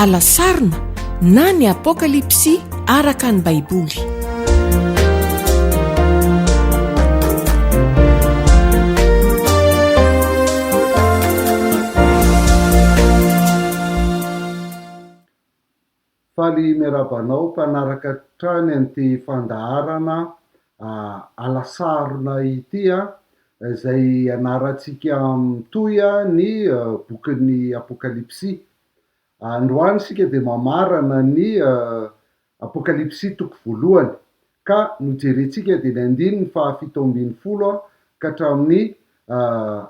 alasarina na ny apokalipsy araka ny baiboly. Faly miarabanao mpanaraka trany an'ity fandaharana alasarona ity izay anarantsika mitoy ny bokin'ny apokalipsy. Androany sika dia mamarana ny apokalipsy toko voalohany ka nojerentsika dia ny andininy fahafito ambin'ny folo ka hatramin'ny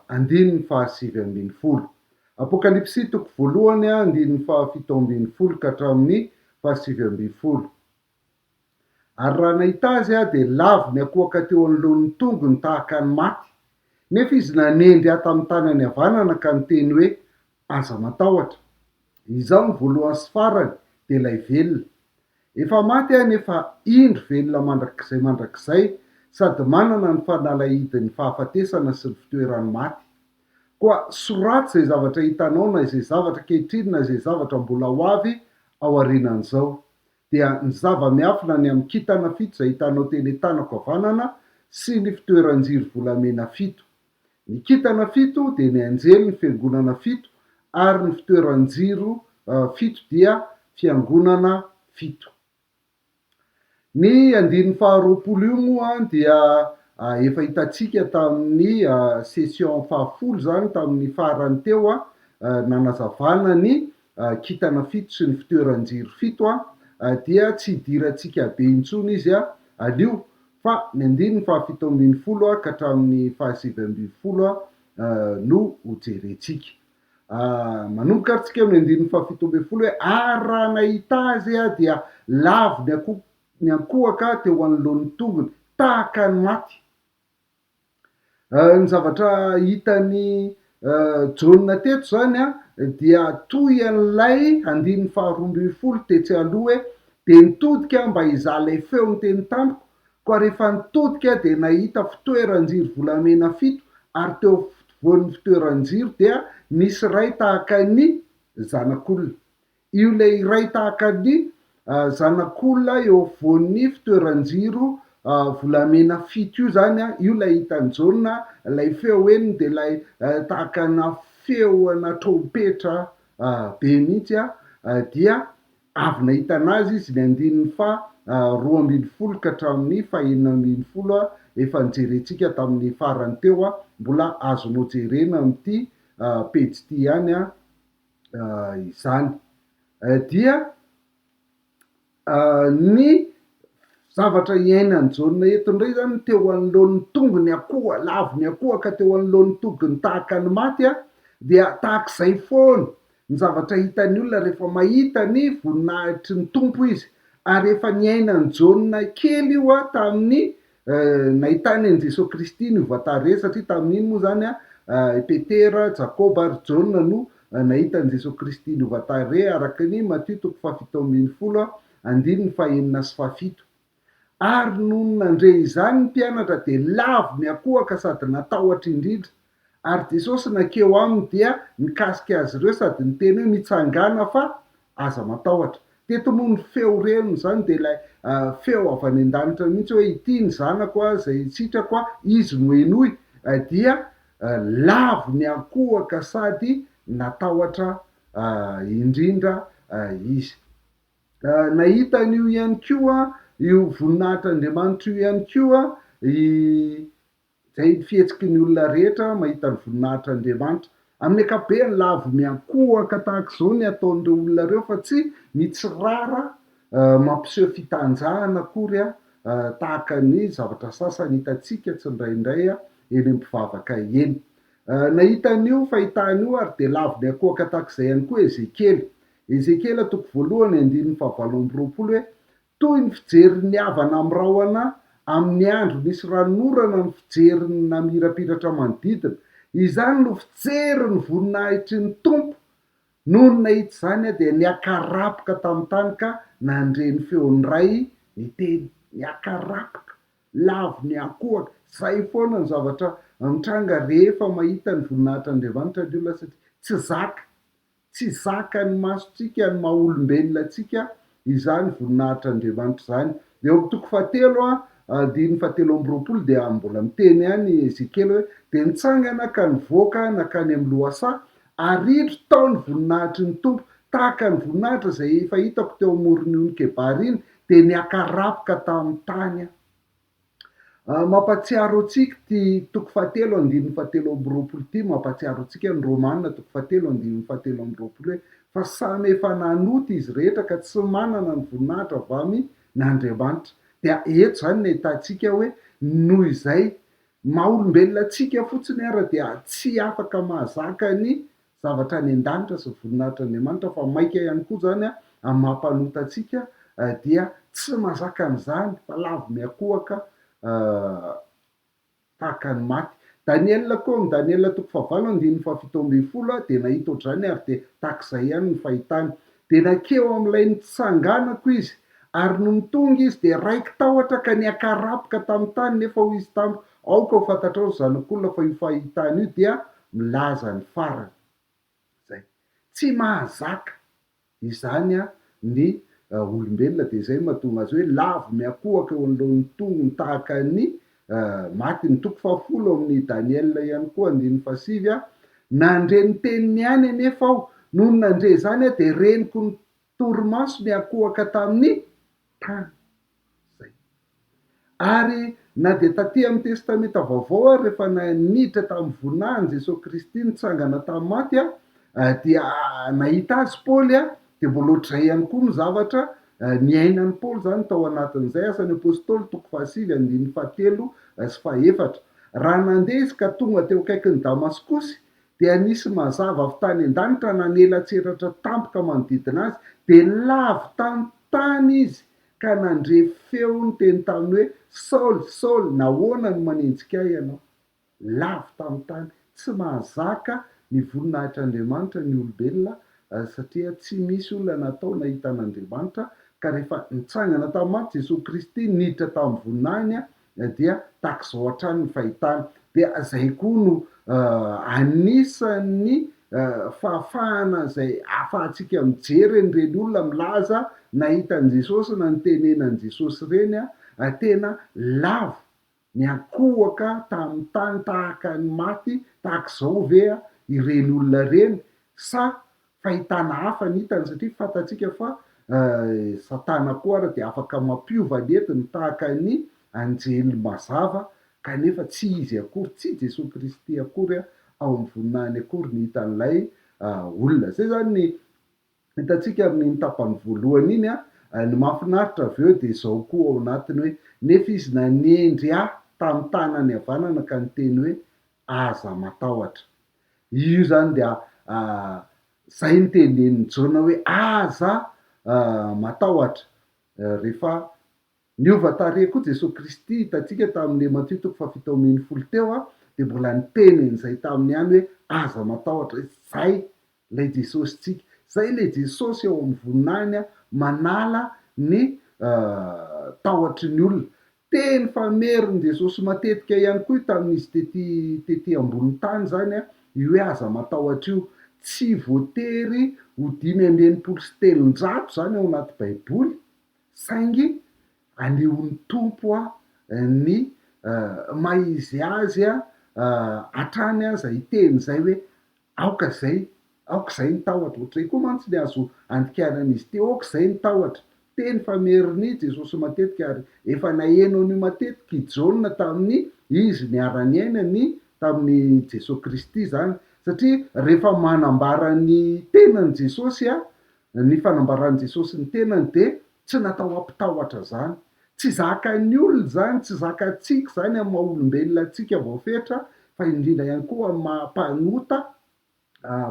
andininy fahasivy ambin'ny folo. Apokalipsy toko voalohany andininy fahafito ambin'ny folo ka hatramin'ny fahasivy ambin'ny folo. Ary raha nahita azy dia lavo ny akohaka teo anoloan'ny tongony tahaka ny maty, nefa izy nanendry ato amin'ny tanany havanana ka niteny hoe aza matahotra. Izao ny voalohany sy farany dia ilay velona. Efa maty nefa indro velona mandrakizay sady manana ny fanalahidin'ny fahafatesana sy ny fitoeran'ny maty. Koa soraty izay zavatra hitanao na izay zavatra kehitriny na izay zavatra mbola ho avy ao aorianan'izao. Dia ny zava-miafina ny amin'ny kintana fito izay hitanao teny an-tanako havanana sy ny fitoeran-jiro volamena fito. Ny kintana fito dia ny anjely ny fiangonana fito ary ny fitoeran-jiro fito dia fiangonana fito. Ny andininy faharoapolo io moa dia efa hitantsika tamin'ny session fahafolo zany tamin'ny farany teo nanazavana ny kintana fito sy ny fitoeran-jiro fito dia tsy hidirantsika be intsony izy alio fa ny andininy fahafito ambin'ny folo ka hatramin'ny fahasivy ambin'ny folo no hojerentsika. Manomboka aritsika amin'ny andininy fahafito ambin'ny folo hoe ary raha nahita azy dia lavo ny akohaka teo anoloan'ny tongony tahaka ny maty. Ny zavatra hitany Jaona teto zany dia toy an'ilay andininy faharoa ambin'ny folo tetsy aloha hoe dia nitodika mba hizaha ilay feo niteny tamiko, koa rehefa nitodika dia nahita fitoeran-jiro volamena fito ary teo afovoan'ny fitoeran-jiro dia nisy iray tahaka ny zanak'olona. Io ilay iray tahaka ny zanak'olona eo afovoan'ny fitoeran-jiro volamena fito io zany io ilay hitan'ny Jaona, ilay feo eniny dia ilay tahakana feona trompetra be mihitsy dia avy nahita anazy izy ny andininy roa ambin'ny folo ka hatramin'ny fahaenina ambin'ny folo efa nijerentsika tamin'ny farany teo mbola azonao jerena amin'ity pejy ity ihany izany. Dia ny zavatra iainan'ny Jaona eto indray zany teo anoloan'ny tongony akoha, lavo ny akohaka teo anoloan'ny tongony tahaka ny maty dia tahak'izay foana ny zavatra hitan'ny olona rehefa mahita ny voninahitry ny tompo izy. Ary efa niainan'ny Jaona kely io tamin'ny nahitany an'i Jesosy Kristy niovatare, satria tamin'iny moa zany Petera, Jakoba ary Jaona no nahita an'i Jesosy Kristy niovatare araka ny Matthieu toko fahafito ambin'ny folo andininy fahaenina sy fahafito. Ary noho nandre izany ny mpianatra dia lavo ny akohaka sady natahotra indrindra. Ary Jesosy nankeo aminy dia nikasika azy ireo sady niteny hoe mitsangana fa aza matahotra. Teto moa ny feo reny zany dia ilay feo avy any an-danitra mihitsy hoe ity ny zanako izay sitrako izy no henoy, dia lavo ny akohaka sady natahotra indrindra izy. Nahita an'io ihany koa io voninahitran'Andriamanitra io ihany koa izay fihetsiky ny olona rehetra mahita ny voninahitran'Andriamanitra. Amin'ny ankapobeny lavo miankohaka tahaka izao ny ataon'ireo olona ireo fa tsy mitsirara mampiseho fitanjahana akory tahaka ny zavatra sasany hitantsika tsindraindray eny am-pivavaka eny. Nahita an'io fahitana io ary dia lavo ny akohaka tahaka izay ihany koa Ezekely. Ezekely toko voalohany andininy fahavalo amby roapolo hoe toy ny fijerin'ny havana amin'ny rahona amin'ny andro nisy ranorana ny fijerin'ny namirapiratra manodidina. Izany no fijerin'ny voninahitry ny tompo. Noho ny nahita izany dia niakarapoka tamin'ny tany ka nandre ny feon'ny ray niteny niakarapoka lavo ny akohaka. Izay foana ny zavatra mitranga rehefa mahita ny voninahitran'Andriamanitra ny olona satria tsy zaka tsy zaka ny masotsika ny maha-olombelona atsika izany voninahitr'andriamanitra zany. De eo am'toko fahatelo diny fahatelo ambiroapolo dia mbola miteny ihany Ezekely hoe de nitsangana ka nivoaka nakany amy loasa aridro tao ny voninahitry ny tompo tahaka ny voninahitra zay efa hitako teo amoronyony Kebara iny de niakarapoka tamin'ny tany mampatsiaro atsika ty toko fahatelo andininy fahatelo ambiroapolo ty mampatsiaro atsika ny Romanina toko fahatelo andininy fahatelo ambiroapolo hoe fa samy efa nanota izy rehetra ka tsy manana ny voninahitra avy n'Andriamanitra. Dia eto zany ny ahitantsika hoe noho izay maha-olombelona atsika fotsiny ara dia tsy afaka mahazaka ny zavatra any an-danitra sy voninahitr'Andriamanitra fa maika ihany koa zany amin'ny mampanota atsika dia tsy mahazaka an'izany fa lavo miakohaka tahaka ny maty. Daniela koa ny Daniela toko fahavalo andininy fahafito ambin'ny folo de nahita ohatr'izany ary de takizay ihany ny fahitany. De nakeo am'ilay nitsanganako izy ary no nitonga izy de raiky tahotra ka niakarapoka tamin'ny tany nefa hoy izy tamiko aoka ho fantatrao zanak'olona fa io fahitana io dia milaza ny farany. Zay tsy mahazaka izany ny olombelona de zay mahatonga azy hoe lavo miakohaka eo anolohan'ny tongony tahaka ny maty. Ny toko fahafolo amin'ny Daniela ihany koa andininy fahasivy nandre ny teniny ihany anefa aho noho nandre zany de reniko ny torimaso niakohaka tamin'ny tany. Zay ary na de taty amin'ny testamenta vaovao rehefa naniditra tamin'ny voninahiny Jesosy Kristy nitsangana tamin'ny maty dia nahita azy Paoly de mbola ohatr'izay ihany koa ny zavatra niainan'ny Paoly zany tao anatin'izay asan'ny apôstôly toko fahasivy andininy fahatelo sy fahaefatra. Raha nandeha izy ka tonga teo akaikin'ny Damaskosy dia nisy mazava avy tany an-danitra nanelatseratra tampoka manodidina azy de lavo tamin'ny tany izy ka nandre feo ny teny taminy hoe Saoly Saoly nahoana no manenjika ahy ianao. Lavo tamin'ny tany, tsy mahazaka ny voninahitr'Andriamanitra ny olombelona satria tsy misy olona natao nahita an'Andriamanitra ka rehefa nitsangana tamin'ny maty Jesosy Kristy niditra tamin'ny voninahiny dia takizao hatrany ny fahitany. De zay koa no anisan'ny fahafahana zay ahafahantsika mijery an'ireny olona milaza nahita an' Jesosy na nitenenan'i Jesosy reny tena lavo niakohaka tamin'ny tany tahaka ny maty tahak'izao ve ireny olona reny sa fahitana hafa ny hitany satria fantatsika fa Satana koa ary de afaka mampiova netiny tahaka ny anjely mazava kanefa tsy izy akory, tsy Jesosy Kristy akory ao amin'ny voninahiny akory ny hitan'ilay olona. Zay zany ny hitantsika amin'ny tapany voalohany iny ny mahafinaritra avy eo de zao koa ao anatiny hoe nefa izy nanendry tamin'ny tanany havanana ka niteny hoe aza matahotra. Io zany dia zay ny teneniny Jona hoe aza matahotra. Rehefa niova tarehy koa Jesosy Kristy hitantsika tamin'ny Matthieu toko fahafito ambin'ny folo teo de mbola nitenen'izay taminy ihany hoe aza matahotra. Zay lay Jesosyntsika, zay lay Jesosy ao amin'ny voninahiny manala ny tahotry ny olona. Teny fameriny Jesosy matetika ihany koa tamin'izy tety ambony tany zany io hoe aza matahotra io. Tsy voatery ho 580 sy 300 zany ao anaty baiboly saingy anehon'ny tompo ny maizy azy hatrany zay teny zay hoe aoka zay ny tahotra. Ohatr'izay koa mantsy ny azo andikanan'izy ty aoka zay ny tahotra. Teny fameriny Jesosy matetika ary efa naheno an'io matetika i Jaona tamin'ny izy niara-ny ainany tamin'ny Jesosy Kristy zany satria rehefa manambara ny tenany Jesosy ny fanambaran'i Jesosy ny tenany de tsy natao ampitahotra zany, tsy zakan'ny olona zany, tsy zakantsika zany amin'ny maha olombelona atsika voafetra fa indrindra ihany koa amin'ny mahampanota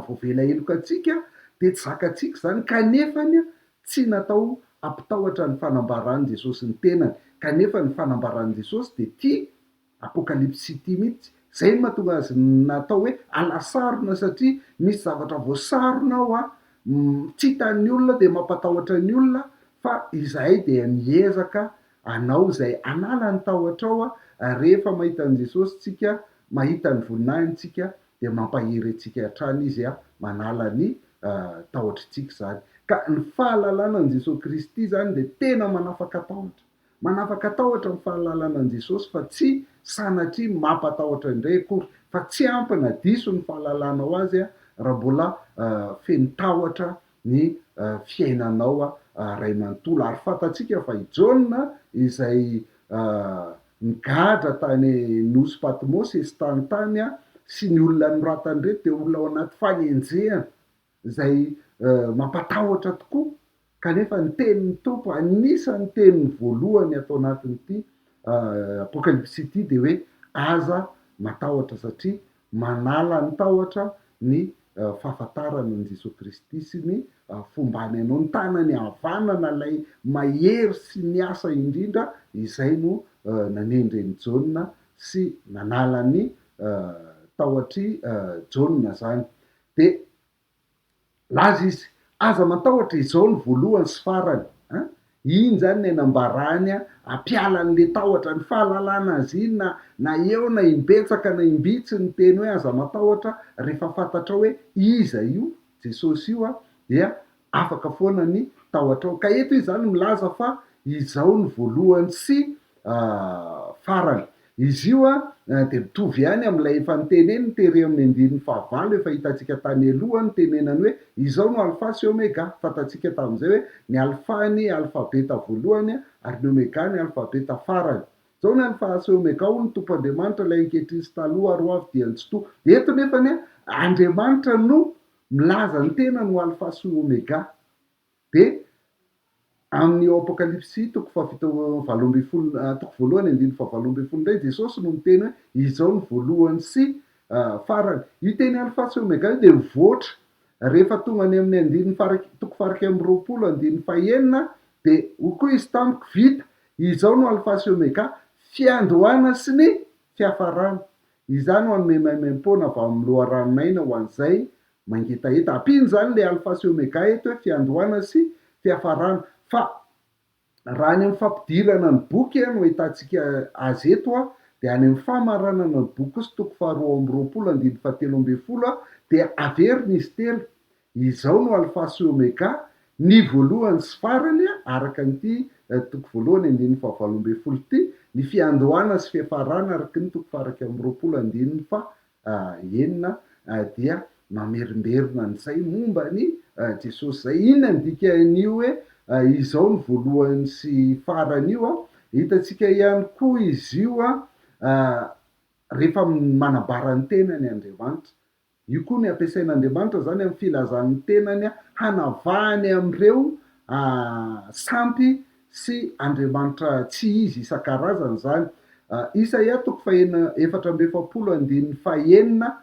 voavela heloka atsika de tsy zakantsika zany kanefany tsy natao ampitahotra ny fanambaran'i Jesosy ny tenany kanefa ny fanambaran'i Jesosy de ty apokalipsy ty mihitsy. Zay no mahatonga azy natao hoe alasarona satria misy zavatra voasarona ao tsy hitan'ny olona de mampatahotra ny olona fa izahay de miezaka anao zay anala ny tahotra ao rehefa mahita an' Jesosy tsika mahita ny voninahiny tsika de mampahery atsika hatrany izy manala ny tahotritsika zany ka ny fahalalana an' jesosy kristy zany de tena manafaka tahotra ny fahalalana an' jesosy fa tsy sanatria mampatahotra indray akory fa tsy ampina diso ny fahalalana ho azy raha mbola feno tahotra ny fiainanao ray manontolo ary fantatsika fa i Jaona izay nigadra tany nosy Patmosy esy sy ny olona noratany reto de olona ao anaty fanenjehana zay mampatahotra tokoa kanefa ny tenin'ny tompo anisan'ny teniny voalohany atao anatin'ity apokalipsy ity de hoe aza matahotra satria manala ny tahotra ny fahafantarana an' Jesosy Kristy sy ny fombany anao ny tanany havanana lay mahery sy miasa indrindra izay no nanendreny Jaona sy nanala ny tahoatry Jaona zany de laza izy aza matahotra izao ny voalohany sy farany iny zany ny anambarany ampiala n'le tahotra ny fahalalana azy iny na eo na imbetsaka na imbitsy ny teny hoe aza matahotra rehefa fantatra hoe iza io Jesosy io dia afaka foana ny tahotra ao ka eto izy zany milaza fa izao ny voalohany sy farany izy io de mitovy ihany am'ilay efa niteneny nytere amin'ny andinin'ny fahavalo efa hitantsika tany aloha ny tenenany hoe izao no alfa sy omega fantatsika tamin'izay hoe ny alfa ny alfabeta voalohany ary ny omega ny alfabeta farany zao ny alfa sy omega ho ny tompo Andriamanitra ilay ankehitriny sy taloha ary ho avy dia ny tsy to de eto nefany Andriamanitra no milaza ny tena no alfa sy omega de amin'ny apokalipsy toko toko voalohany andiny fahavalo ambin'ny folo indray Jesosy no miteny hoe izao ny voalohany sy farany io teny alfa sy omega io de mivoatra rehefa tonga any amin'ny andiny toko faraky amby roapolo andiny fahaenina de ho koa izy tamiko vita izao no alfa sy omega fiandohana sy ny fiafarana izany ho an'ny maimaimpona avy amin'ny loharanonaina ho an'izay mangetaheta ampiny zany le alfa sy omega eto hoe fiandohana sy fiafarana fa raha any amin'ny fampidirana ny boky no hitantsika azy eto de any amin'ny famaranana ny boky kosa toko faharoa amby roapolo andiny fahatelo ambin'ny folo de averina izy telo izao no alfa sy omega ny voalohany sy farany araka nyity toko voalohany andiny fahavalo ambin'ny folo ity ny fiandohana sy fiafarana araky ny toko faraky amby roapolo andininy fa enina dia mamerimberina n'izay momba ny Jesosy zay inona ndika an'io hoe izao ny voalohany sy farany io hitantsika ihany koa izy io rehefa manambara ny tenany Andriamanitra io koa ny ampiasain'Andriamanitra zany amin'ny filazan'ny tenany hanavahany am'ireo sampy sy Andriamanitra tsy izy isan-karazany zany Isaia toko efatra amby efapolo andiny fahaenina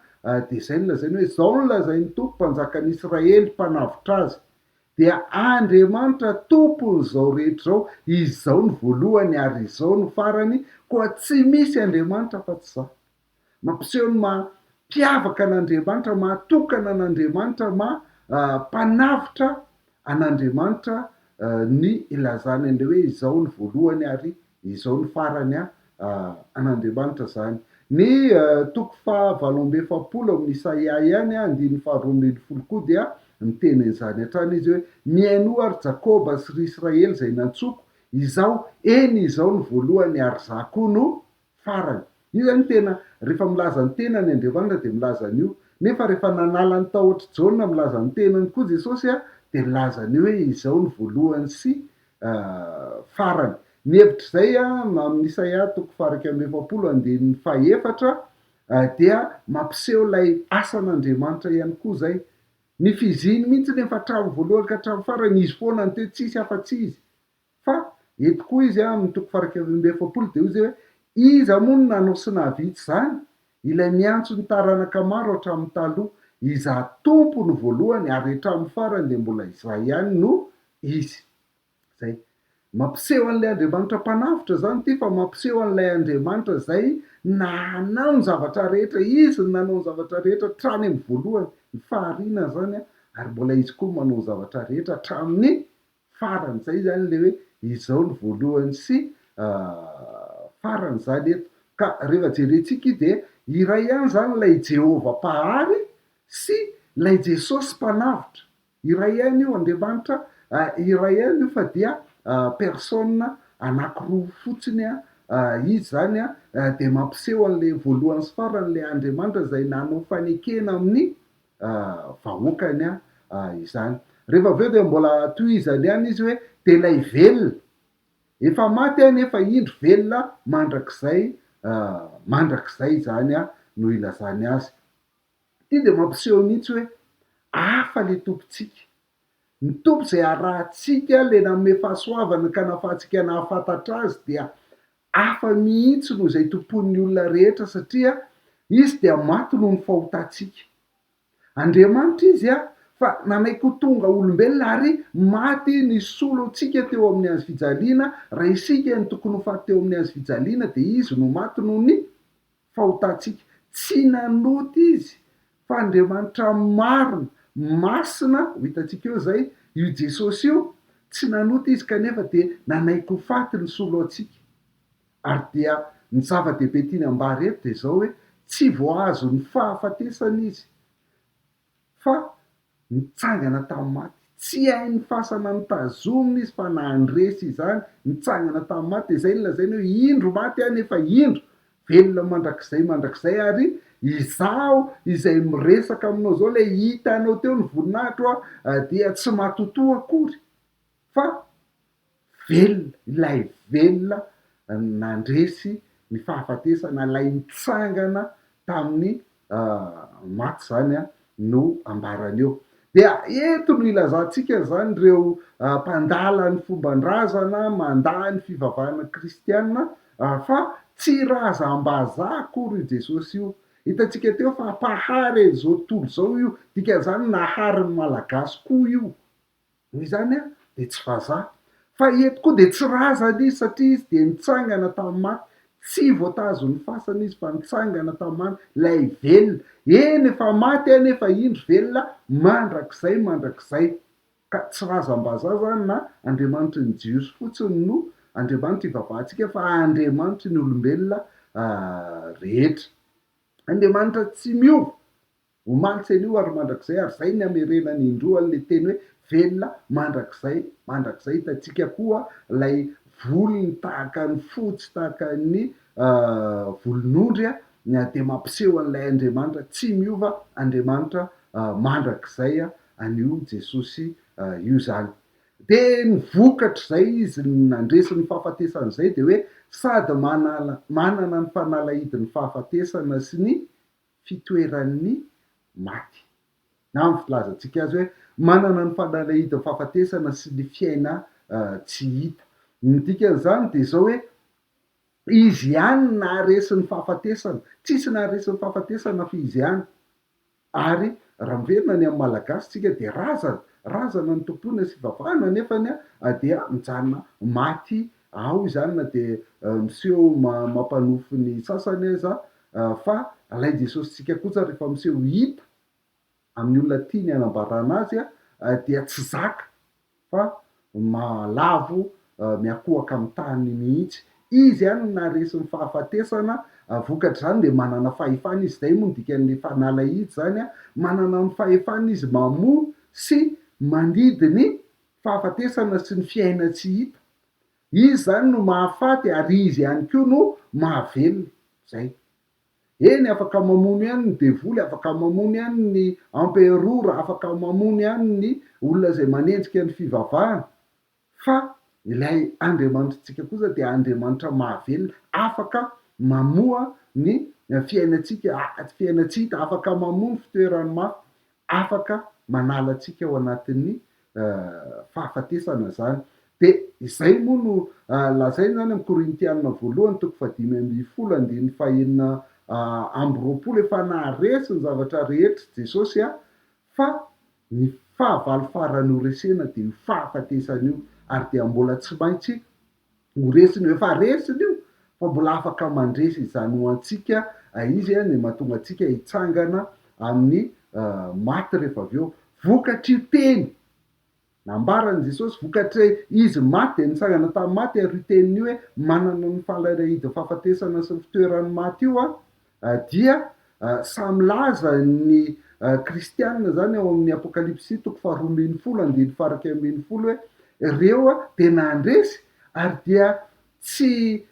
de zay no lazainy hoe zao no lazainy tompo mpanjakan'i Israely mpanavotra azy dia Andriamanitra tompony zao rehetra zao izao ny voalohany ary izao ny farany koa tsy misy Andriamanitra fa tsy za mampiseho ny mampiavaka an'Andriamanitra mahatokana an'Andriamanitra mpanavotra an'Andriamanitra ny ilazany an'le hoe izao ny voalohany ary izao ny farany an'Andriamanitra zany ny toko fahavalo amby efapolo amin'ny Isaia ihany andiny faharoa ambin'ny folo koa dia mitenen'izany hatrany izy hoe miaino ary Jakoba sy ry Israely zay nantsoko izao eny izao ny voalohany ary za koa no farany io zany tena rehefa milaza ny tenany Andriamanitra de milaza an'io nefa rehefa nanala ny tahotra Jaona milaza ny tenany koa Jesosy de milazany hoe izao ny voalohany sy farany ny hevitra zay amin'ny Isaia toko faraky amby efapolo andiny fahaefatra dia mampiseho lay asan'Andriamanitra ihany koa zay ny fiziny mihitsy nefa hatramin'ny voalohany ka hatramin'ny farany izy foana ny teo tsisy afa-tsy izy fa eto koa izy amin'ny toko faraky amby efapolo de izy hoe iza moa no nanao sy nahavitsy zany ilay miantso ny taranaka maro hatramin'ny taloha iza tompo ny voalohany ary hatramin'ny farany de mbola izay ihany no izy zay mampiseho an'ilay Andriamanitra mpanavotra zany ty fa mampiseho an'ilay Andriamanitra zay nanao ny zavatra rehetra izy ny nanao ny zavatra rehetra trany amin'ny voalohany ny fahariana zany ary mbola izy koa manao ny zavatra rehetra hatramin'ny farany zay zany le hoe izao ny voalohany sy farany zany eto ka rehefa jerentsika de iray ihany zany lay Jehova mpahary sy lay Jesosy mpanavotra iray ihany io Andriamanitra, iray ihany io fa dia personne anakiroa fotsiny izy zany de mampiseho an'le voalohany sy faran'le Andriamanitra zay nanao fanekena amin'ny vahoakany izany. Rehefa aveo de mbola tohizany ihany izy hoe de lay velona efa maty nefa indro velona mandrakizay zany no ilazany azy. Ty de mampiseho mihitsy hoe hafa le tompontsika, ny tompo zay arahantsika le nanome fahasoavana ka nahafahantsika nahafantatra azy dia hafa mihitsy noho zay tompon'ny olona rehetra satria izy dia maty noho ny fahotantsika. Andriamanitra izy fa nanaiko tonga olombelona ary maty ny solo antsika teo amin'ny azy fijaliana, raha isika ny tokony ho faty teo amin'ny azy fijaliana de izy no maty noho ny fahotantsika. Tsy nanota izy fa Andriamanitra marina masina ho hitantsika eo zay io Jesosy io tsy nanota izy kanefa de nanaiko ho faty ny solo antsika. Ary dia ny zava-dehibe tiany ambary eto de zao hoe tsy voahazo ny fahafatesana izy fa nitsangana tamin'ny maty, tsy hainy fasana nitazomina izy fa nandresy izany nitsangana tamin'ny maty. De zay no lazainy hoe indro maty nefa indro velona mandrakizay ary izaho izay miresaka aminao zao le hitanao teo ny voninahitro dia tsy matotoa akory fa velona, ilay velona nandresy ny fahafatesana, lay nitsangana tamin'ny maty zany no ambarany eo. De eto no ilazantsika zany reo mpandala ny fomban-drazana mandà ny fivavahana kristiana fa tsy razam-bazaha akory io Jesosy io. Hitantsika teo fa mpahary zao tontolo zao io, dikan'izany nahary ny malagasy koa io. Noho izany de tsy vazaha. Fa eto koa de tsy razana izy satria izy de nitsangana tamin'ny maty, tsy voatazo ny fasana izy fa nitsangana tamin'ny maty, lay velona. Eny efa maty nefa indro velona mandrakizay ka tsy razam-bazaha zany na Andriamanitra ny jiosy fotsiny no Andriamanitra ivavahantsika fa Andriamanitra ny olombelona rehetra. Andriamanitra tsy miova, omaly an'io ary mandrakizay, ary zay ny amerenany indroa le teny hoe velona mandrakizay. Hitantsika koa lay volony tahaka ny fotsy tahaka ny volon'ondry de mampiseho an'ilay Andriamanitra tsy miova, Andriamanitra mandrakizay an'io Jesosy io zany. De ny vokatra zay izy nandresy ny fahafatesana zay de hoe sady manana ny fanalahidiny fahafatesana sy ny fitoeran'ny maty. Na amin'ny filazantsika azy hoe manana ny fanalahidiny fahafatesana sy ny fiaina tsy hita. Ny dikan'izany de zao hoe izy ihany naharesy ny fahafatesana, tsisy naharesy ny fahafatesana fa izy ihany. Ary raha miverina ny amin'ny malagasy tsika de razana ny tompona sy fivavahana nefany dia mijanona maty ao izany na de miseho mampanofo ny sasany aza fa alay Jesosy tsika kosa rehefa miseho hita amin'ny olona tiany hanambarana azy dia tsy zaka fa malavo miakohaka amin'ny tany mihitsy. Izy ihany naharesy ny fahafatesana, vokatra zany de manana fahefana izy, zay moa ny dikan'le fanalahidy zany manana ny fahefana izy mamoa sy mandidy ny fahafatesana sy ny fiaina tsy hita. Izy zany no mahafaty ary izy ihany koa no mahavelona zay. Eny afaka mamono ihany ny devoly, afaka mamono ihany ny emperora, afaka mamono ihany ny olona zay manenjika ny fivavahana fa ilay Andriamanitrantsika kosa de Andriamanitra mahavelona, afaka mamoa ny fiainatsika tsy hita, afaka mamoa ny fitoerany mafy, afaka manala atsika ao anatin'ny fahafatesana zany. De izay moa no lazainy zany amin'ny Korintianina voalohany toko 5:10-fahenina amby roapolo efa naharesy ny zavatra rehetra Jesosy fa ny fahavalo farany ho resena de io fahafatesana io, ary dia mbola tsy maintsy ho resiny, efa resiny io fa mbola afaka mandresy izany ho antsika izy ny mahatonga antsika hitsangana amin'ny maty rehefa aveo. Vokatra io teny nambarany Jesosy, vokatra izy maty de nitsangana tamin'ny maty ary io teniny io hoe manana ny fanalahidiny fahafatesana sy ny fitoeran'ny maty io dia samy laza ny kristianina zany ao amin'ny apokalipsy toko 20:1-20 hoe reo de nandresy ary dia tsy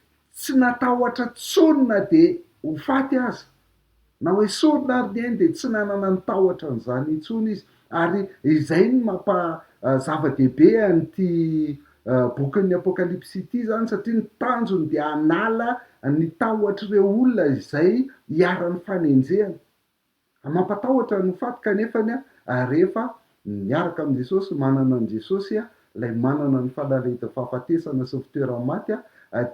natahotra tsonina de ho faty aza na hoe sorona ary ny ainy de tsy nanana nytahotra n'zany intsony izy ary izay ny zava-dehibe an'ity bokin'ny apokalipsy ity zany satria ny tanjony de anala ny tahotr'ireo olona izay hiara-ny fanenjehana mampatahotra ny faty kanefany rehefa miaraka am' Jesosy manana an' Jesosy lay manana ny fahalalahita fahafatesana sy fitoerany maty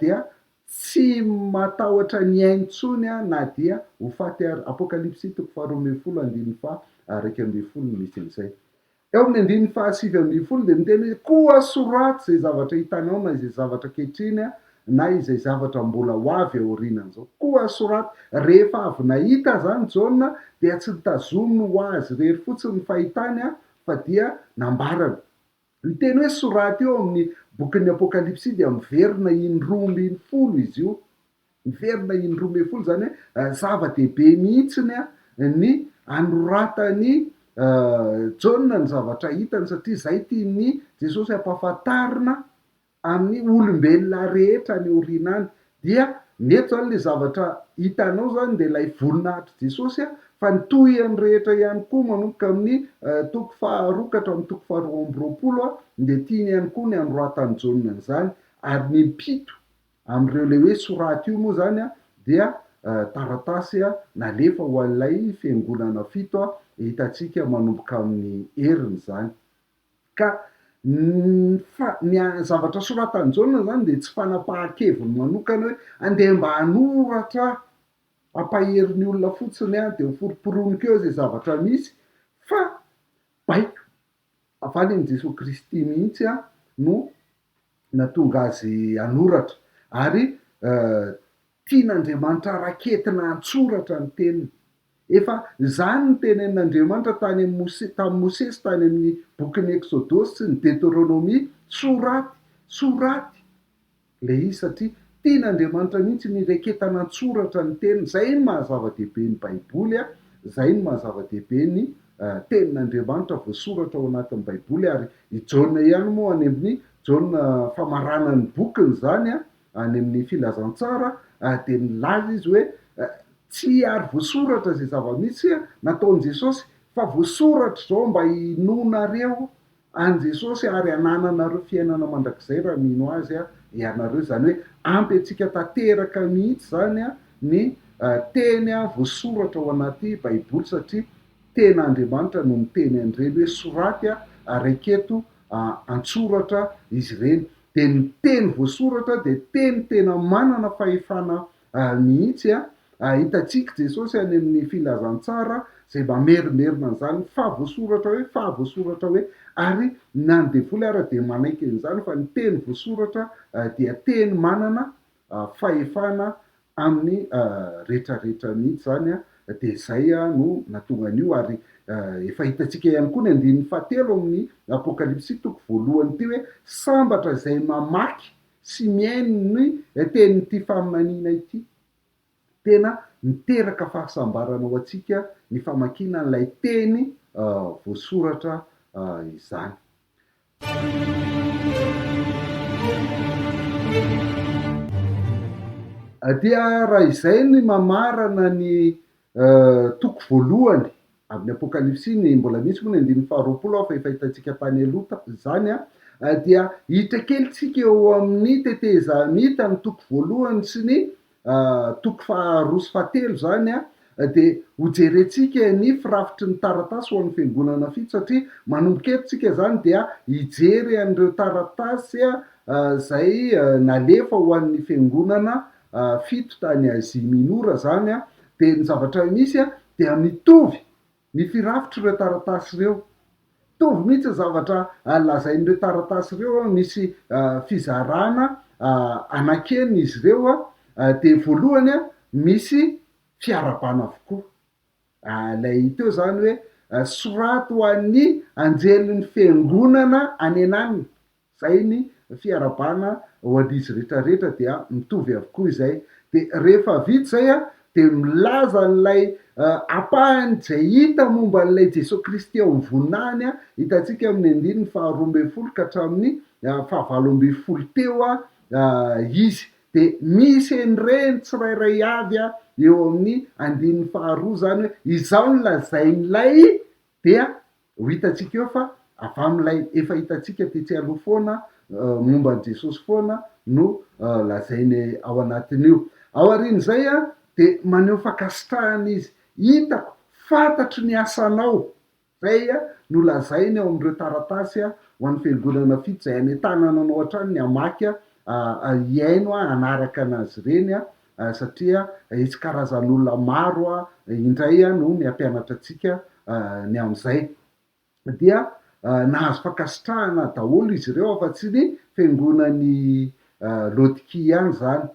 dia tsy matahotra ny ainy tsony na dia ho faty ary. Apokalipsy toko 20:1-20 misy an'izay. Eo amin'ny 20 de miteny hoe koa soraty zay zavatra hitanao na izay zavatra kehitriny na izay zavatra mbola ho avy aorinan'izao koa soraty rehefa avy nahita zany Jaona dia tsy nitazomy ho azy rery fotsiny ny fahitany fa dia nambarana ny teny hoe soraty eo amin'ny bokin'ny apokalipsy dia miverina 12 izy io miverina 12 zany hoe zava-dehibe mihitsiny ny anoratany Jaona ny zavatra hitany satria zay tiany Jesosy ampahafantarina amin'ny olombelona rehetra ny orinany dia neto zany le zavatra hitanao zany de lay voninahitry Jesosy fa nitohany rehetra ihany koa manomboka amin'ny toko 2 hatramin'ny toko 2 de tiany ihany koa ny anoratany Jaona zany ary ny mpito am'ireo le hoe soraty io moa zany dia taratasy nalefa ho an'ilay fiangonana fito hitatsika manomboka amin'ny heriny zany ka ny zavatra soratany Jaona zany de tsy fanapahan-keviny manokana hoe andeha mba hanoratra ampaherin'ny olona fotsiny de ho foroporonikeo zay zavatra misy fa baiko avaly an' Jesosy Kristy mihitsy no natonga azy anoratra ary tian'Andriamanitra raketina antsoratra ny teniny efa zany ny tenenin'Andriamanitra tamy Mosesy tany amin'ny bokin'ny Exodosy sy ny Deutéronomie soraty le izy satria tian'Andriamanitra mihitsy ny raketana antsoratra ny teniny zay ny mahazava-dehibe ny baiboly zay ny mahazava-dehibe ny tenin'Andriamanitra voasoratra ao anatin'ny baiboly ary i Jaona ihany moa any amin'ny Jaona famaranany bokiny zany any amin'ny filazantsara de nilaza izy hoe tsy ary voasoratra zay zava-misy nataon'i Jesosy fa voasoratra zao mba hinonareo an' Jesosy ary anananareo fiainana mandrakizay raha mino azy ianareo zany hoe ampy atsika tanteraka mihitsy zany ny teny voasoratra ao anaty baiboly satria ten'Andriamanitra no miteny an'ireny hoe soraty raketo antsoratra izy ireny de ny teny voasoratra de teny tena manana fahefana mihitsy hitatsika Jesosy any amin'ny filazantsara zay mamerimerina an'izany fa voasoratra hoe ary na ny devoly ara de manaiky an'izany fa ny teny voasoratra dia teny manana fahefana amin'ny rehetrarehetra mihitsy zany de zay no natonga an'io ary efa hitatsika ihany koa ny 17 amin'ny apokalipsy toko 1 ty hoe sambatra zay mamaky sy miaino ny teny'ity faminaniana ity tena miteraka fahasambarana ao atsika ny famakina n'ilay teny voasoratra izany. Dia raha izay ny mamarana ny toko voalohany amin'ny apokalipsy ny mbola misy moa ny 12 fa efa hitatsika tany alota zany dia hitra kelytsika eo amin'ny teteza mita ny toko voalohany sy ny toko 2 sy 3 zany de hojerentsika ny firafitry ny taratasy ho an'ny fiangonana fito satria manomboka etotsika zany dia hijery an'ireo taratasy zay nalefa ho an'ny fiangonana fito tany Azia minora zany de ny zavatra misy dia mitovy ny firafitry ireo taratasy ireo mitovy mihitsy zavatra lazain'ireo taratasy ireo misy fizarana anakeny izy ireo de voalohany misy fiarabana avokoa lay teo zany hoe soraty ho an'ny anjelin'ny fiangonana any ananiny zay ny fiarabana ho an'izy rehetrarehetra dia mitovy avokoa izay de rehefa vita zay de milaza n'lay apahany zay hita momba n'lay jesosy kristy ao mivoniny a hitantsika amin'ny andininy faharoambe folo ka hatramin'ny fahavaloambe folo teo a izy de misy enyreny tsirairay avy a eo amin'ny andininy faharoa zany hoe izao no lazain'lay dia ho hitatsika eo fa avy am'lay efa hitatsika tetsy aloha foana momba n' jesosy foana no lazainy ao anatin'io ao arin'izay a de maneho fakasitrahana izy hitako fantatry ny asanao zay a no lazainy ao am'ireo taratasy a ho an'ny fiangonana fito zay any tanananao hatrany ny amaky a iaino a anaraka anazy reny a satria isy karazan'olona maro a indray a no ny ampianatra atsika ny am'izay dia nahazo fakasitrahana daholo izy ireo afa-tsy ny fiangonany lodiki ihany zany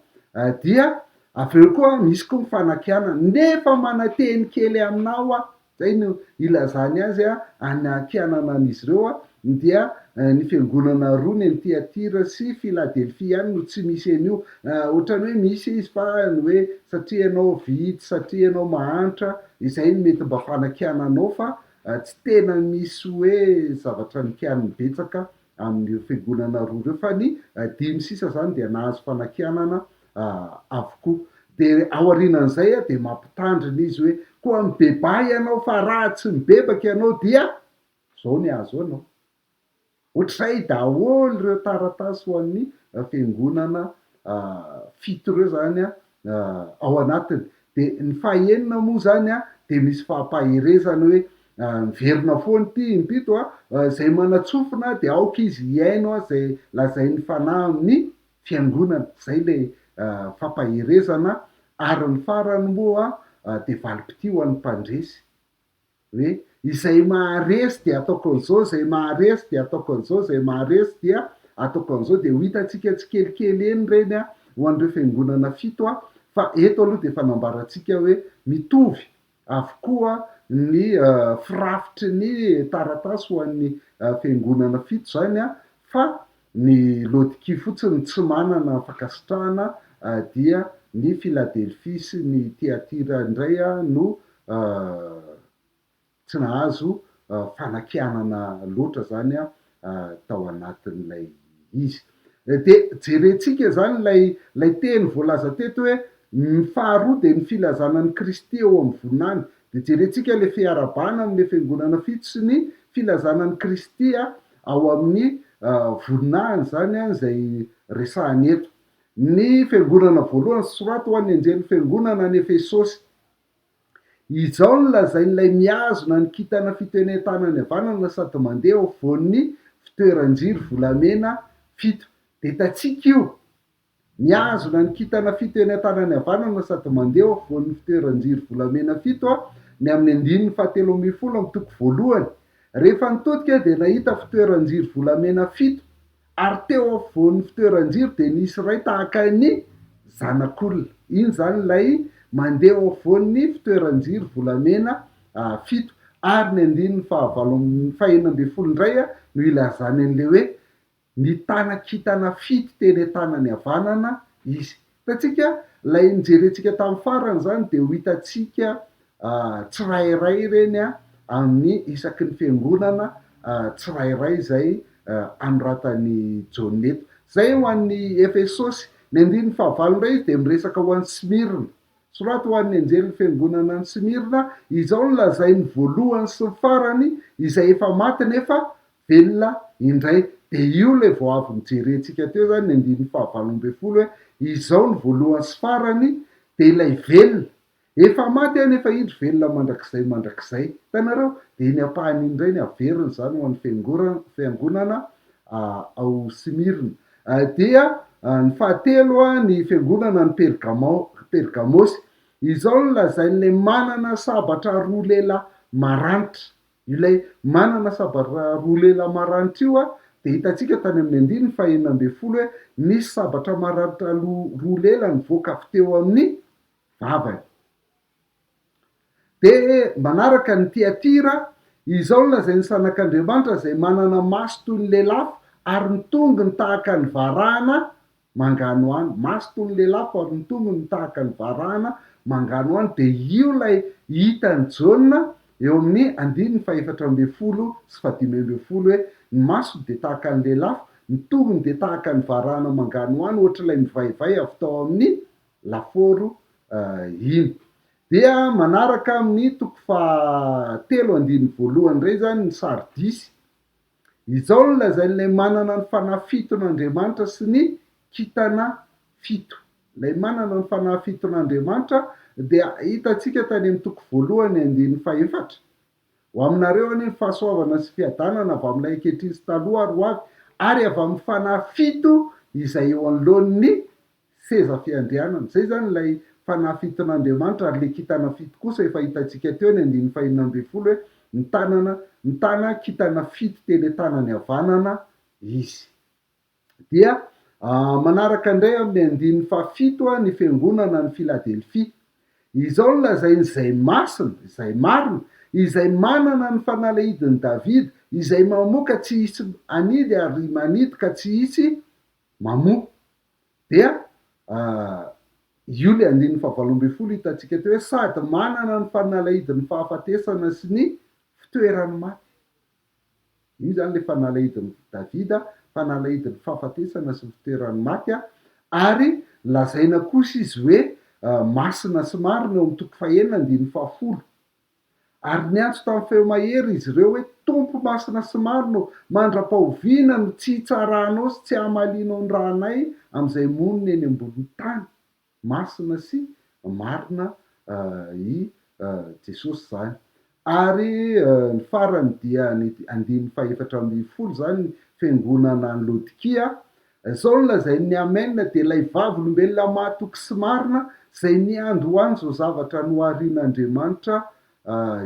dia avy eo koa misy koa mifanakiana nefa manateny kely aminao a zay no ilazany azy a anakianana an'izy ireo a dia ny fiangonana roa ny any Tiatira sy Filadelfia ihany no tsy misy an'io ohatrany hoe misy izy fa ny hoe satria ianao vitsy satria ianao mahantra izay no mety mba fanakiananao fa tsy tena misy hoe zavatra nikianiny betsaka amin'ny fiangonana roa reo fa ny dimy sisa zany de nahazo fanakianana avokoa de ao arinan'izay a de mampitandrina izy hoe koa mibebay ianao fa raha tsy mibebaka ianao dia zao ny azo anao ohatr'izay daholo reo taratasy ho an'ny fiangonana fito reo zany a ao anatiny de ny fahaenina moa zany a de misy fahampaherezana hoe miverina foany ty impito a zay manatsofina de aoka izy iaino a zay lazain'ny fanahy amin'ny fiangonana zay le fampaherezana ary ny farany moa de valim-pity ho an'ny mpandresy hoe izay maharesy de ataoko an'izao zay maharesy de ataoko an'izao zay maharesy dia ataoko an'izao de ho hitatsika tsy kelikely eny reny a ho an'ireo fiangonana fito a fa eto aloha de fanambaratsika hoe mitovy avokoa ny firafitry ny taratasy ho an'ny fiangonana fito zany a fa ny lodiki fotsiny tsy manana fakasitrahana dia ny Filadelfia sy ny Tiatira indray a no tsy nahazo fanakianana loatra zany a tao anatin'lay izy de jerentsika zany lay teny voalaza teto hoe ny faharoa de ny filazanan'ny Kristy eo amin'ny voninany de jerentsika le fiarabana am'le fiangonana fito sy ny filazanan'ny Kristy a ao amin'ny voninahiny zany a zay resahany eto ny fiangonana voalohany soraty ho an'ny anjery fiangonana ny Efesosy izao no lazain'lay miazona ny kitana fitenentanany havanana sady mandeha ao voan'ny fitoeran-jiro volamena fito de hitatsika io miazona ny kitana fitenentanany havanana sady mandeha ao voan'ny fitoeran-jiro volamena fito a ny amin'ny andininy fahatelo amby folo amy toko voalohany rehefa nitodika de nahita fitoeran-jiro volamena fito ary teo avoan'ny fitoeran-jiro de nisy ray tahaka ny zanak'olona iny zany lay mandeha ao avoan'ny fitoeran-jiro volamena fito ary ny andininy fahaenina amby folo indray a no ilazany an'le hoe nitanakitana fito teny tanany havanana izy hitatsika lay nijerentsika tamin'ny farany zany de ho hitatsika tsirairay reny a amin'ny isaky ny fiangonana tsirairay zay anoratany Jôny eto zay ho an'ny Efesosy ny andininy fahavalondray izy de miresaka ho an'ny Smirna soraty ho an'ny anjery fiangonana ny Smirna izao no lazainy voalohany sy ny farany izay efa maty nefa velona indray de io le vao avy nijerentsika teo zany ny andininy fahavalombe folo hoe izao ny voalohany sy farany de ilay velona efa maty a nefa indry velona mandrakizay hitanareo de iny ampahany indray ny averiny zany ho an'ny fiangonana ao Smirna dia ny fahatelo a ny fiangonana ny Pergamosy izao no lazain'le manana sabatra roa lela maranitra ilay manana sabatra roa lela maranitra io a de hitatsika tany amin'ny andininy fahaenina amby folo hoe nisy sabatra maranitra roa lela nivoaka avy teo amin'ny vavany de manaraka ny Tiatira izao no lazainy sanak'Andriamanitra zay manana maso toy ny lelafo ary ny tongony tahaka ny varahana mangano any maso toy ny lelafo ary ny tongony tahaka ny varahana mangano any de io lay hitany jauna eo amin'ny 5 sy 15 hoe ny masony de tahaka an'le lafo, ny tongony de tahaka ny varahana mangano any ohatr'ilay mivaivay avy tao amin'ny laforo iny. Dia manaraka amin'ny 3:1 ray zany ny sardisy. Izao no lazain'lay manana ny fanahy fiton'Andriamanitra sy ny kitana fito. Lay manana ny fanahy fiton'Andriamanitra dia hitantsika tany amin'ny 1:1 ho aminareo any ny fahasoavana sy fiadanana avy amin'ilay ankehitriny sy taloha ary ho avy, ary avy amin'ny fanahy fito izay eo anoloan'ny seza fiandrianana. Zay zany lay fanahy fiton'Andriamanitra, ary le kitana fito kosa efa hitantsika teo ny 5:12 hoe ny tana kitana fito teny tanany havanana izy. Dia manaraka indray amin'ny 17 ny fiangonana ny Filadelfia. Izao no lazain'izay masina, izay marina, izay manana ny fanalahidin'i Davida, izay mamoaka tsy hisy anidy ary manidy ka tsy hisy mamoa. Dia io le 18 hitantsika teo hoe sady manana ny fanalahidin'ny fahafatesana sy ny fitoerany maty. Io zany le fanalahidin'i Davida, fanalahidin'ny fahafatesana sy ny fitoerany maty ary lazaina kosa izy hoe masina sy marina eo amin'ny 9:10. Ary niantso tamin'ny feo mahery izy ireo hoe tompo masina sy marina mandra-pahoviana no tsy hitsarahanao sy tsy hamalinao ny rahanay amin'izay monina eny ambonin'ny tany. Masina sy marina i Jesosy zany. Ary ny farany dia ny 4:10 zany ny fiangonana ny Laodikia. Zao no lazain'ny Amen de lay vavolombelona mahatoky sy marina zay niandro ho any zao zavatra noharian'Andriamanitra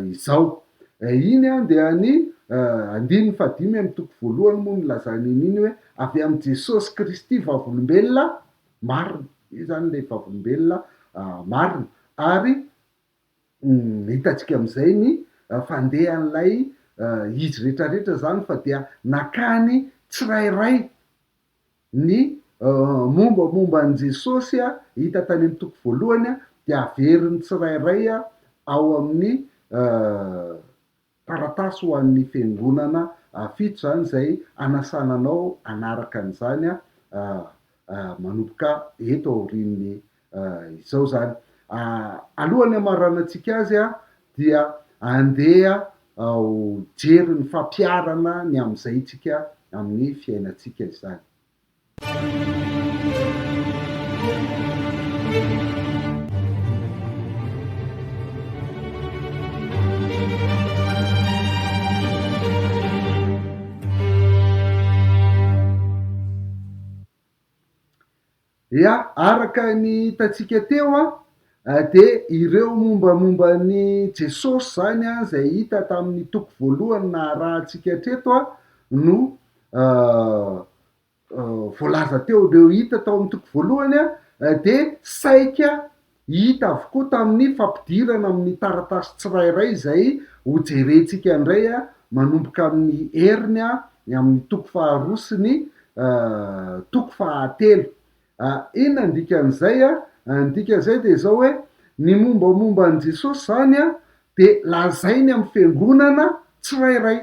izao. Iny dia ny 5:1 moa ny lazany an'iny hoe avy amin'ny Jesosy Kristy vavolombelona marina. Io zany le vavolombelona marina. Ary hitantsika amin'izay ny fandehan'lay izy rehetrarehetra zany fa dia nakany tsirairay ny mombamomba an' Jesosy hita tany amin'ny 1 dia averiny tsirairay ao amin'ny taratasy ho an'ny fiangonana fito zany zay anasananao anaraka an'izany manomboka eto aorian'ny izao zany. Alohan'ny hamarana antsika azy dia andeha ho jery ny fampiarana ny amin'izay tsika amin'ny fiainantsika izany. Ia, araka ny hitantsika teo de ireo mombamomban'ny Jesosy zany zay hita tamin'ny 1 na rahantsika treto no voalaza teo. Leo hita tao amin'ny 1 de saika hita avokoa tamin'ny fampidirana amin'ny taratasy tsirairay zay ho jerentsika indray manomboka amin'ny heriny amin'ny 2 sy ny 3. Inona ndikan'izay ndikan'izay de zao hoe ny mombamomba an' Jesosy zany de lazainy amin'ny fiangonana tsirairay.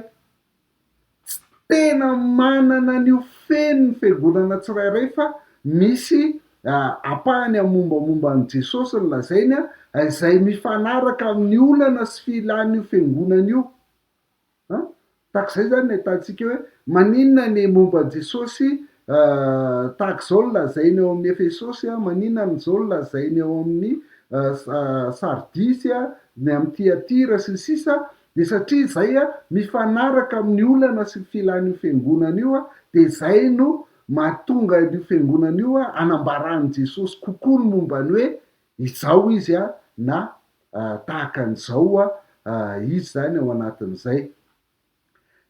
Tsy tena manana nio feno ny fiangonana tsirairay fa misy apahany amin'ny mombamomba an' Jesosy ny lazainy izay mifanaraka amin'ny olana sy filan'io fiangonana io. Tahak'izay zany ny ahitantsika hoe maninona ny momba an' Jesosy tahak'izao no lazainy eo amin'ny Efesosy, maninona n'izao no lazainy eo amin'ny Sardisy, ny amin'ny Tiatira sy ny sisa, de satria zay mifanaraka amin'ny olana sy ny filan'io fiangonana io de zay no mahatonga io fiangonana io anambaran'i Jesosy kokoa ny mombany hoe izao izy na tahaka an'izao izy zany ao anatin'izay.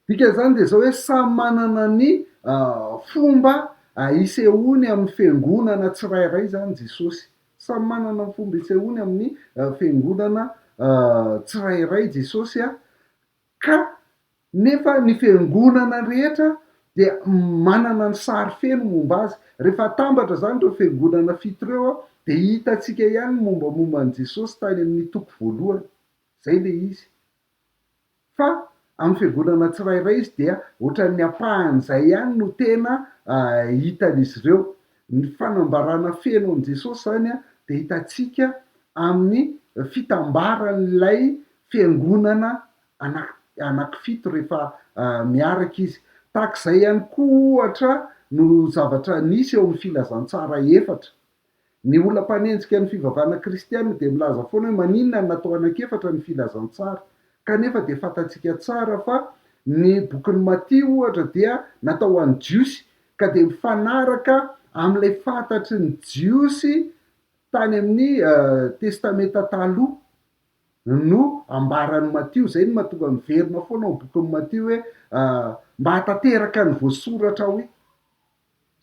Dikan'izany de zao hoe samy manana ny fomba isehony amin'ny fiangonana tsirairay zany Jesosy. Samy manana ny fomba isehony amin'ny fiangonana tsirairay Jesosy ka nefa ny fiangonana rehetra de manana ny sary feno momba azy rehefa atambatra zany reo fiangonana fito reo a de hitatsika ihany mombamomba an' jesosy tany amin'ny toko voalohany zay le izy fa amin'ny fiangonana tsirairay izy dia ohatran'ny apahan'izay ihany no tena hitan'izy ireo ny fanambarana feno an' jesosy zany a de hitatsika amin'ny fitambaran'lay fiangonana anankifito rehefa miaraka izy tak'izay ihany koa ohatra no zavatra nisy eo amin'ny filazantsara efatra ny olona mpanenjika ny fivavahana kristianina de milaza foana hoe maninona ny natao anan-kefatra ny filazantsara kanefa de fantatsika tsara fa ny bokin'ny Matia ohatra dia natao an'ny jiosy ka de mifanaraka am'ilay fantatry ny jiosy tany amin'ny testamenta taloha no ambaran'ny Matio zay no mahatonga miverina foana ao bokin'ny Matio hoe mba hatateraka ny voasoratra hoe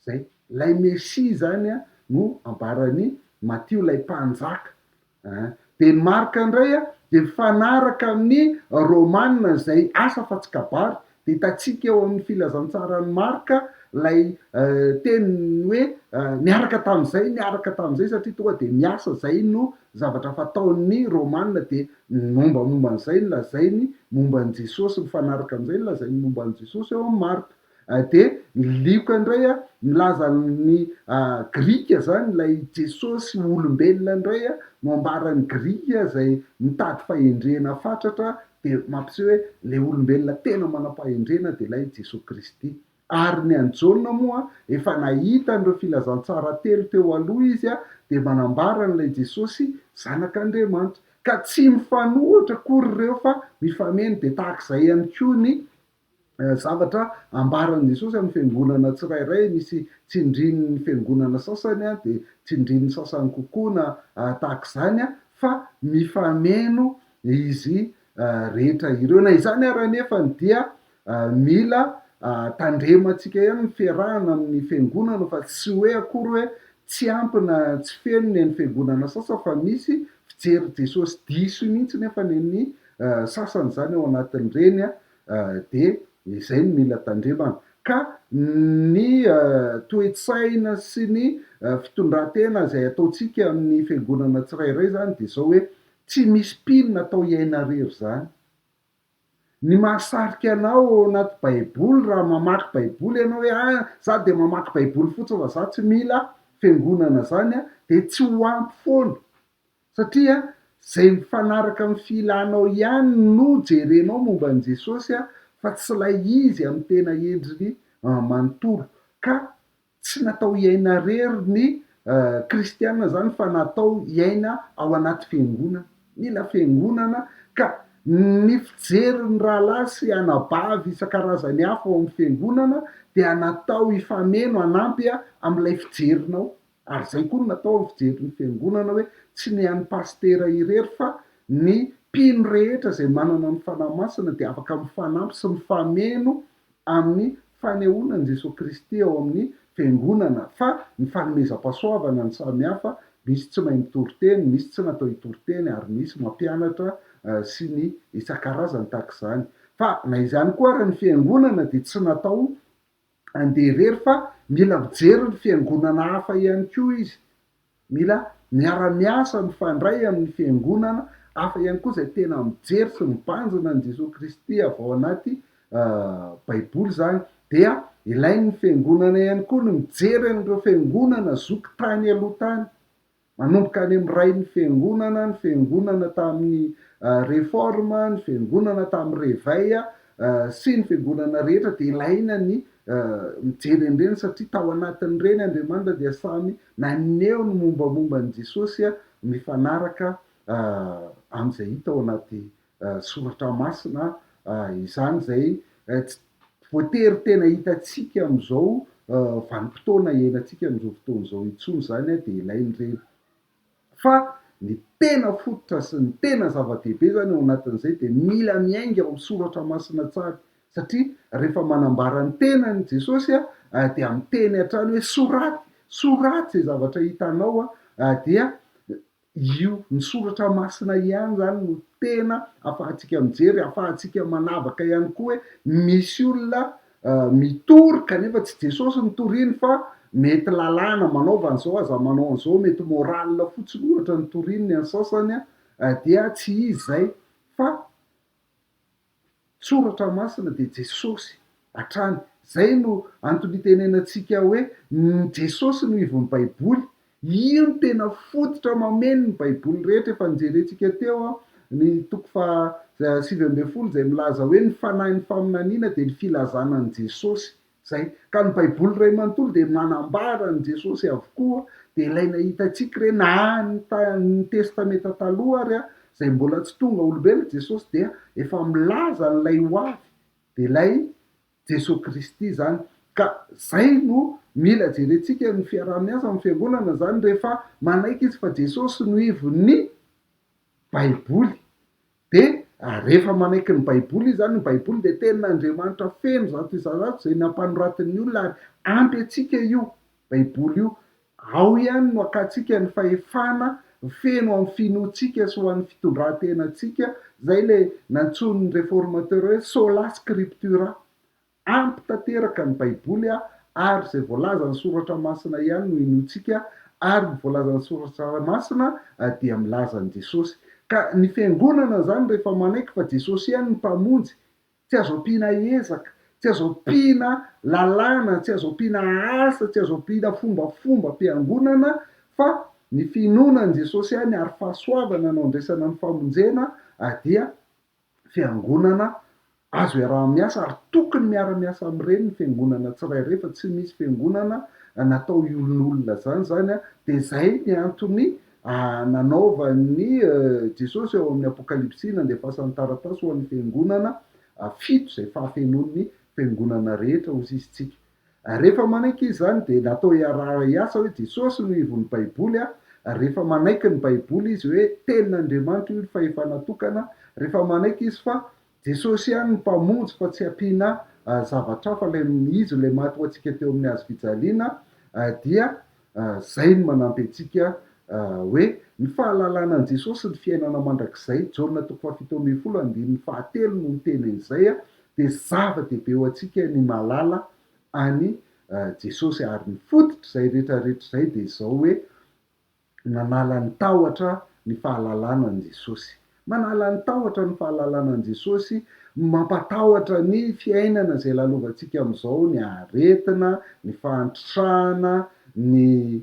zay lay mesia zany a no ambarany Matio lay mpanjaka de ny Marka indray a de mifanaraka amin'ny Romanina zay asa fa tsy kabary de hitatsika eo amin'ny filazantsarany Marka lay teniny hoe niaraka tam'izay satria tonga de miasa zay no zavatra fataon'ny Romanina de mombamomba an'izay no lazainy momba an' Jesosy mifanaraka am'izay no lazainy momba an' Jesosy eo amin'ny Marka de Lioka indray a milaza ny grika zany lay Jesosy olombelona indray a no ambaran'ny grika zay mitady fahendrena fatratra de mampiseho hoe le olombelona tena manam-pahendrena de lay Jesosy Kristy ary ny anjaona moa efa nahita an'ireo filazantsara telo teo aloha izy a de manambara n'ilay Jesosy zanak'Andriamanitra ka tsy mifanohitra akory ireo fa mifameno de tahak'izay ihany koa ny zavatra ambaran'i Jesosy amin'ny fiangonana tsirairay misy tsindrin'ny fiangonana sasany a de tsindrin'ny sasany kokoa na tahak'izany a fa mifameno izy rehetra ireo na izany ara nefany dia mila tandrematsika ihany ny fiarahana amin'ny fiangonana fa tsy hoe akory hoe tsy ampy na tsy feno ny an'ny fiangonana sasa fa misy fijery Jesosy diso mihitsy nefa ny an'ny sasany zany ao anatin'ireny a de izay no mila tandremana ka ny toe-tsaina sy ny fitondran-tena zay ataotsika amin'ny fiangonana tsirairay zany de zao hoe tsy misy mpino natao hiaina rery zany ny mahasarika anao ao anaty baiboly raha mamaky baiboly ianao hoe za de mamaky baiboly fotsiny fa za tsy mila fiangonana zany a de tsy ho ampy foana satria zay mifanaraka amin'ny filanao ihany no jerenao momba an' Jesosy a fa tsy lay izy amin'ny tena endriny manontolo ka tsy natao hiaina rery ny kristianina zany fa natao hiaina ao anaty fiangonana mila fiangonana ka ny fijeriny rahalahy sy anabavy isan-karazany hafa ao amin'ny fiangonana dia natao hifameno hanampy a amin'ilay fijerinao ary zay koa no natao amin'ny fijerin'ny fiangonana hoe tsy ny an'ny pastera irery fa ny mpino rehetra zay manana ny fanahy masina de afaka mifanampy sy mifameno amin'ny fanehonan' Jesosy Kristy ao amin'ny fiangonana fa ny fanomezam-pahasoavana ny samihafa misy tsy mahay mitory-teny misy tsy natao hitory-teny ary misy mampianatra sy ny isan-karazany tahak'izany fa na izany koa ary ny fiangonana de tsy natao andeha rery fa mila mijery ny fiangonana hafa ihany koa izy mila miara-miasa mifandray amin'ny fiangonana hafa ihany koa zay tena mijery sy mibanjina an' Jesosy Kristy avy ao anaty baiboly zany dia ilain'ny fiangonana ihany koa no mijery an'ireo fiangonana zoky tany aloha tany manomboka any amin'ny ray ny fiangonana tamin'ny réforme ny fiangonana tamin'ny réveil sy ny fiangonana rehetra de ilaina ny mijery an'ireny satria tao anatin'ireny Andriamanitra dia samy naneho ny mombamomba an' Jesosy a mifanaraka am'izay hita ao anaty soratra masina izany zay tsy voatery tena hitatsika am'izao vanim-potoana iainantsika am'izao fotoana zao intsony zany a de ilain'ireny fa ny tena fototra sy ny tena zava-dehibe zany ao anatin'izay de mila miainga ao amin'ny soratra masina tsara satria rehefa manambara ny tenany Jesosy a de amin'ny teny hatrany hoe soraty zay zavatra hitanao dia io ny soratra masina ihany zany no tena afahantsika mijery afahantsika manavaka ihany koa hoe misy olona mitory kanefa tsy jesosy nitoriny fa mety lalàna manaova an'izao aza manao an'izao mety morala fotsiny ohatra nytorininy any sasany dia tsy izy zay fa soratra masina de jesosy hatrany zay no antony itenenantsika hoe jesosy no ivon'ny baiboly io no tena fototra mameno ny baiboly rehetra efa nijerentsika teo a ny toko fa 7 zay milaza hoe ny fanahy ny faminaniana de ny filazanany jesosy zay ka ny baiboly ray manontolo de manambara ny jesosy avokoa de ilaina hitatsika re na ny testamenta taloha ary a zay mbola tsy tonga olombelo jesosy dia efa milaza n'lay ho avy de lay jesosy kristy zany ka zay no mila jerentsika ny fiaraha-miasa ny fiangonana zany rehefa manaiky izy fa jesosy no ivon'ny baiboly de rehefa manaiky ny baiboly izy zany ny baiboly de tenin'andriamanitra feno zato isanzato zay nampanoratin'ny olona ary ampy atsika io baiboly io ao ihany no akatsika ny fahefana feno amin'ny finoatsika sy ho an'ny fitondrantenatsika zay le nantson'ny réformateur hoe sola scriptura ampy tanteraka ny baiboly ary zay voalaza ny soratra masina ihany no inotsika ary ny voalaza ny soratra masina dia milaza ny jesosy ka ny fiangonana zany rehefa manaiky fa jesosy ihany ny mpamonjy tsy azo ampiana ezaka tsy azo ampiana lalàna tsy azo ampiana asa tsy azo ampiana fombafomba mpiangonana fa ny finoana ny jesosy ihany ary fahasoavana no andraisana ny famonjena dia fiangonana azo iaraha-miasa ary tokony miara-miasa am'ireny ny fiangonana tsirairay fa tsy misy fiangonana natao iolon'olona zany de zay ny antony nanaovany jesosy eo amin'ny apokalipsina de fasany taratasy ho an'ny fiangonana fito zay fahafenon'ny fiangonana rehetra ozizitsika rehefa manaiky izy zany de natao iaraha-iasa hoe jesosy no ivon'ny baiboly rehefa manaiky ny baiboly izy hoe tenin'andriamanitra io ny fahefanatokana rehefa manaiky izy fa jesosy ihany ny mpamonjy fa tsy ampiana zavatra fa lay izy lay maty ho antsika teo amin'ny azo fijaliana dia zay no manampy atsika hoe ny fahalalanan'i jesosy ny fiainana mandrakizay jaona toko fa 7:7 no nitenen'izay de zava-dehibe ho antsika ny malala any jesosy ary ny fototry zay rehetrarehetra zay de zao hoe manala ny tahotra ny fahalalanan'i jesosy manala ny tahotra ny fahalalanan'i jesosy mampatahotra ny fiainana zay lalovantsika am'izao ny aretina ny fahantrahana ny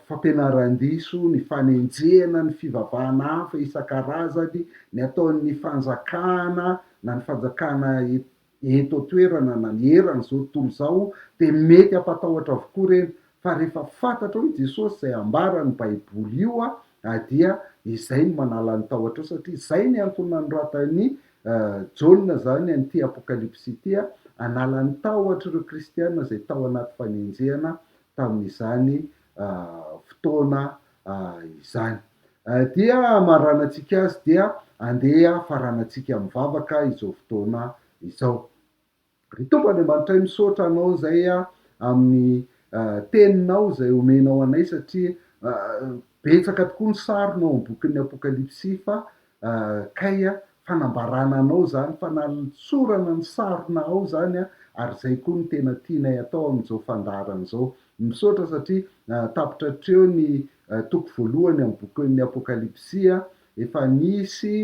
fampianaran-diso ny fanenjehana ny fivavahana hafa isan-karazany ny ataon'ny fanjakana na ny fanjakana eto atoerana na ny erany zao tontolo zao de mety ampatahotra avokoa reny fa rehefa fantatra hoe jesosy zay ambarany baiboly io dia izay ny manala ny tahotra eo satria zay ny antony nanoratany jaona zany an'ity apokalipsy ity anala ny tahotra ireo kristianina zay tao anaty fanenjehana tamin'izany fotoana izany dia maranantsika azy dia andeha faranatsika mivavaka izao fotoana izao ry tompo andriamanitra misaotra anao zay amin'ny teninao zay omenao anay satria betsaka tokoa ny saronao ambokin'ny apokalipsy fa kay fanambarana anao zany fanatsorana ny sarona ao zany ary zay koa ny tena tianay atao amin'izao fandarana zao misaotra satria tapitra treo ny toko voalohany amin'ny bokin'ny apokalipsy efa nisy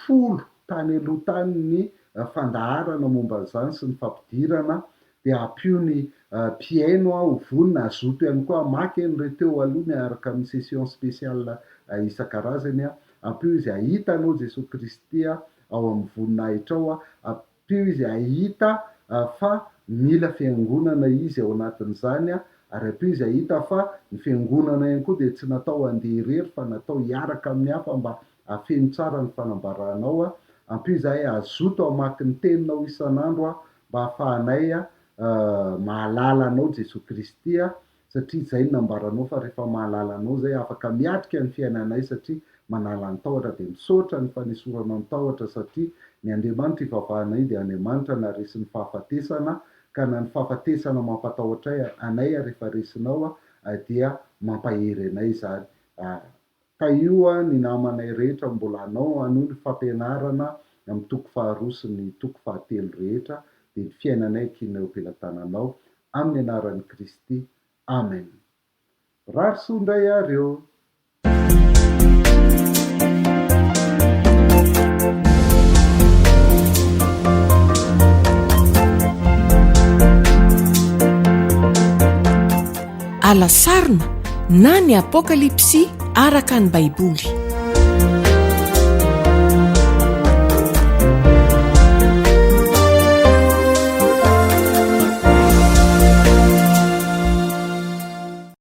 folo tany aloha tany ny fandaharana momban'izany sy ny fampidirana de ampio ny mpiaino ho vonina azoto ihany koa amaky an'ireo teo aloha miaraka amin'ny session spéciale isan-karazany ampio izy ahita anao jesosy kristy ao amin'ny voninahitra ao ampio izy ahita fa mila fiangonana izy ao anatin'izany ary ampio izy ahita fa ny fiangonana ihany koa de tsy natao andeha irery fa natao hiaraka amin'ny hafa mba afeno tsara ny fanambaranao ampio izahay azoto amaky ny teninao isan'andro mba hahafahanay mahalala anao jesosy kristy satria zay no nambaranao fa rehefa mahalala anao zay afaka miatrika ny fiainanay satria manala ny tahotra de misaotra ny fanesorana ny tahotra satria ny andriamanitra ivavahanay de andriamanitra na resy ny fahafatesana ka na ny fahafatesana mampatahotra anay rehefa resinao dia mampahery anay zany ka io ny namanay rehetra mbola anao anoho ny fampianarana amin'ny toko 2 sy ny toko 3 rehetra dia ny fiainanay kineo am-pelantananao amin'ny anaran'i Kristy. Amen. Rarosoa indray ary eo. Alasarina na ny apokalipsy araka ny baiboly.